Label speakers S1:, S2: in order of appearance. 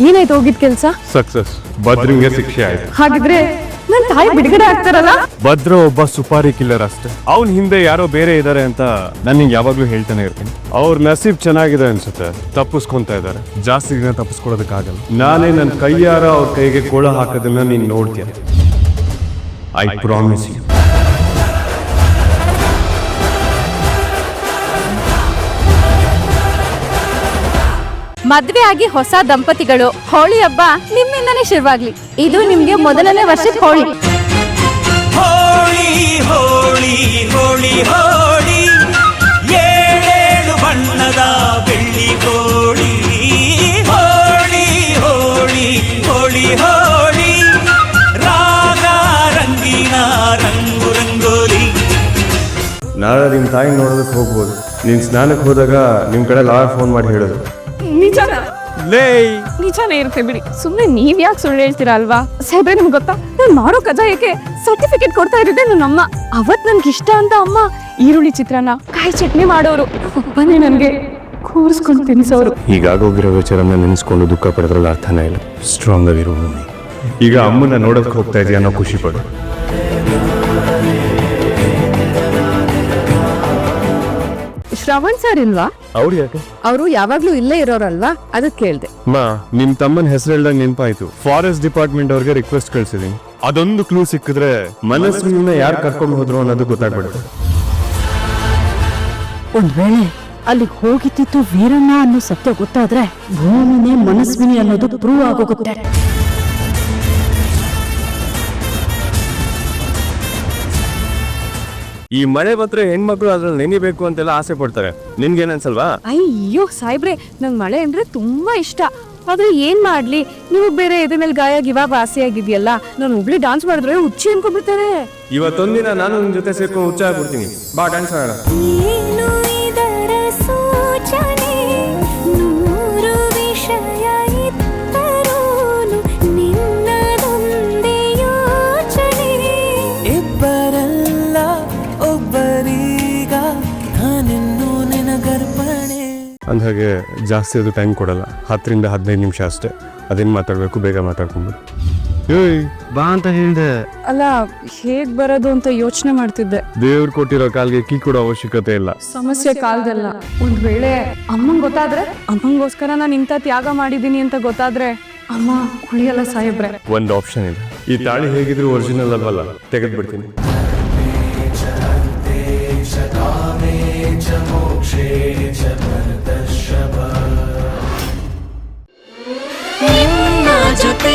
S1: ಏನಾಯ್ತು ಹೋಗಿದ್ ಕೆಲ್ಸ?
S2: ಸಕ್ಸಸ್. ಭದ್ರಂಗೆ ಶಿಕ್ಷೆ ಆಯ್ತು.
S1: ಹಾಗಿದ್ರೆ ನನ್ ತಾಯಿ ಬಿಡುಗಡೆ ಆಗ್ತಾರಲ್ಲ?
S2: ಭದ್ರ ಒಬ್ಬ ಸುಪಾರಿ ಕಿಲ್ಲರ್ ಅಷ್ಟೇ. ಅವನ್ ಹಿಂದೆ ಯಾರೋ ಬೇರೆ ಇದಾರೆ ಅಂತ ನನಗೆ ಯಾವಾಗ್ಲೂ ಹೇಳ್ತಾನೆ ಇರ್ತೀನಿ. ಅವ್ರ ನಸೀಬ್ ಚೆನ್ನಾಗಿದೆ ಅನ್ಸುತ್ತೆ, ತಪ್ಪಿಸ್ಕೊಂತ ಇದಾರೆ. ಜಾಸ್ತಿ ದಿನ ತಪ್ಪಿಸ್ಕೊಡೋದಕ್ಕಾಗಲ್ಲ. ನಾನೇ ನನ್ನ ಕೈಯಾರ ಅವ್ರ ಕೈಗೆ ಕೋಳ ಹಾಕೋದನ್ನ ನೀನ್ ನೋಡ್ತೀಯ. I promise you.
S3: ಮದ್ವೆ ಆಗಿ ಹೊಸ ದಂಪತಿಗಳು ಹೋಳಿ ಹಬ್ಬ ನಿಮ್ಮಿಂದನೇ ಶುರುವಾಗ್ಲಿ. ಇದು ನಿಮ್ಗೆ ಮೊದಲನೇ ವರ್ಷದ ಹೋಳಿ.
S4: ಹೋಳಿ ಹೋಳಿ ಹೋಳಿ ಹೋಳಿ ಏಳೇಳು ಬಣ್ಣದ ಬೆಳ್ಳಿ ಹೋಳಿ. ಹೋಳಿ ಹೋಳಿ ಹೋಳಿ ಹೋಳಿ ರಾಗ ರಂಗಿನ ರಂಗು ರಂಗೋಲಿ.
S2: ನಾಳೆ ನಿಮ್ ತಾಯಿ ನೋಡೋದಕ್ಕೆ ಹೋಗ್ಬೋದು. ನೀನ್ ಸ್ನಾನಕ್ಕೆ ಹೋದಾಗ ನಿಮ್ ಕಡೆ ಲಾಯರ್ ಫೋನ್ ಮಾಡಿ ಹೇಳೋದು.
S1: ನಿಜಾನೇ ಇರುತ್ತೆ ಬಿಡಿ, ಸುಮ್ನೆ ನೀವ್ ಯಾಕೆ ಸುಳ್ಳು ಹೇಳ್ತೀರಾ ಅಲ್ವಾ? ಸಾಹೇಬ್ರೆ, ನಿಮ್ಗೆ ಗೊತ್ತಾ ನಾನ್ ಮಾಡೋ ಕಜಾಯಕ್ಕೆ ಸರ್ಟಿಫಿಕೇಟ್ ಕೊಡ್ತಾ ಇದ್ದೆ ನನ್ನ ಅಮ್ಮ. ಅವತ್ ನನ್ಗೆ ಇಷ್ಟ ಅಂತ ಅಮ್ಮ ಈರುಳ್ಳಿ ಚಿತ್ರಾನ್ನ, ಕಾಯಿ ಚಟ್ನಿ ಮಾಡೋರು. ಬನ್ನಿ ನನ್ಗೆ ಕೂರಿಸ್ಕೊಂಡು ತಿನ್ಸೋರು.
S2: ಹೀಗಾಗೋಗಿರೋ ವಿಚಾರನ ನೆನೆಸ್ಕೊಂಡು ದುಃಖ ಪಡೋದ್ರಲ್ಲಿ ಅರ್ಥನೇ ಇಲ್ಲ. ಸ್ಟ್ರಾಂಗ್ ಆಗಿರೋ ಭೂಮಿ. ಈಗ ಅಮ್ಮನ ನೋಡೋದಕ್ಕೆ ಹೋಗ್ತಾ ಇದೆಯಾ ಅನ್ನೋ ಖುಷಿ ಪಡು.
S1: ಶ್ರವಣ್ ಸರ್ ಇಲ್ವಾ?
S2: ಅವ್ರು ಯಾಕೆ?
S1: ಅವರು ಯಾವಾಗ್ಲೂ ಇಲ್ಲೇ ಇರೋರಲ್ವಾ, ಅದಕ್ಕೆ ಕೇಳ್ದೆ.
S2: ನಿಮ್ ತಮ್ಮನ ಹೆಸರು ಹೇಳ್ದಾಗ ನೆನಪಾಯ್ತು. ಫಾರೆಸ್ಟ್ ಡಿಪಾರ್ಟ್ಮೆಂಟ್ ಅವ್ರಿಗೆ ರಿಕ್ವೆಸ್ಟ್ ಕಳ್ಸಿದೀನಿ. ಅದೊಂದು ಕ್ಲೂ ಸಿಕ್ಕಿದ್ರೆ ಮನಸ್ಸಿನ ಯಾರು ಕರ್ಕೊಂಡು ಹೋದ್ರು ಅನ್ನೋದು ಗೊತ್ತಾಗ್ಬಿಡುತ್ತೆ.
S5: ಒಂದ್ ವೇಳೆ ಅಲ್ಲಿ ಹೋಗಿತ್ತಿತ್ತು ವೀರಣ್ಣ ಅನ್ನೋ ಸತ್ಯ ಗೊತ್ತಾದ್ರೆ ಭೂಮಿನೇ ಮನಸ್ವಿನಿ ಅನ್ನೋದು ಪ್ರೂವ್ ಆಗೋಗುತ್ತೆ.
S2: ಈ ಮಳೆ ಬಂದ್ರೆ ಹೆಣ್ಮಕ್ಳು ಅದ್ರಲ್ಲಿ ನೆನಿಬೇಕು ಅಂತೆಲ್ಲ ಆಸೆ ಪಡ್ತಾರೆ. ನಿನ್ಗೇನನ್ಸಲ್ವಾ?
S1: ಅಯ್ಯೋ ಸಾಹೇಬ್ರೆ, ನಂಗ್ ಮಳೆ ಅಂದ್ರೆ ತುಂಬಾ ಇಷ್ಟ. ಆದ್ರೆ ಏನ್ ಮಾಡ್ಲಿ, ನೀವು ಬೇರೆ ಎದೆ ಮೇಲೆ ಗಾಯ ಗಿವಾಗ ವಾಸಿ ಆಗಿದ್ಯಲ್ಲ. ನಾನು ಒಬ್ಳಿ ಡಾನ್ಸ್ ಮಾಡಿದ್ರೆ ಹುಚ್ಚಿ ಅನ್ಕೊಂಡ್ಬಿಡ್ತಾರೆ.
S2: ಇವತ್ತೊಂದಿನ ನಾನು ನಿನ್ ಜೊತೆ ಸೇರ್ಕೊಂಡು ಹುಚ್ಚ ಆಗ್ಬಿಡ್ತೀನಿ. ಬಾ ಡ್ಯಾನ್ಸ್ ಮಾಡೋಣ. ಅಂದಾಗೆ ಜಾಸ್ತಿ ಅದು ಟೈಮ್ ಕೊಡಲ್ಲ. 10 ರಿಂದ 15 ನಿಮಿಷ ಅಷ್ಟೇ. ಅದೇನು ಮಾತಾಡ್ಬೇಕು ಬೇಗ ಮಾತಾಡ್ಕೊಂಡ್ಬಿಡು. ಏಯ್ ಬಾ ಅಂತ ಹೇಳ್ದೆ
S1: ಅಲ್ಲ, ಹೇಗ್ ಬರೋದು ಅಂತ ಯೋಚನೆ ಮಾಡ್ತಿದ್ದೆ.
S2: ದೇವ್ರು ಕೊಟ್ಟಿರೋ ಕಾಲ್ಗೆ ಕೀ ಕೊಡೋ ಅವಶ್ಯಕತೆ ಇಲ್ಲ.
S1: ಸಮಸ್ಯೆ ಕಾಲ್ದಲ್ಲ. ಒಂದ್ ವೇಳೆ ಅಮ್ಮಂಗ್ ಗೊತ್ತಾದ್ರೆ, ಅಮ್ಮಂಗೋಸ್ಕರ ನಾನು ಇಂಥ ತ್ಯಾಗ ಮಾಡಿದೀನಿ ಅಂತ ಗೊತ್ತಾದ್ರೆ ಅಮ್ಮ ಉಳಿಯಲ್ಲ ಸಾಹೇಬ್ರೆ.
S2: ಒಂದು ಆಪ್ಷನ್ ಇದೆ. ಈ ತಾಳಿ ಹೇಗಿದ್ರು ಒರಿಜಿನಲ್ ಅಲ್ವಲ್ಲ, ತೆಗೆದ್ಬಿಡ್ತೀನಿ.
S4: ಜೊತೆ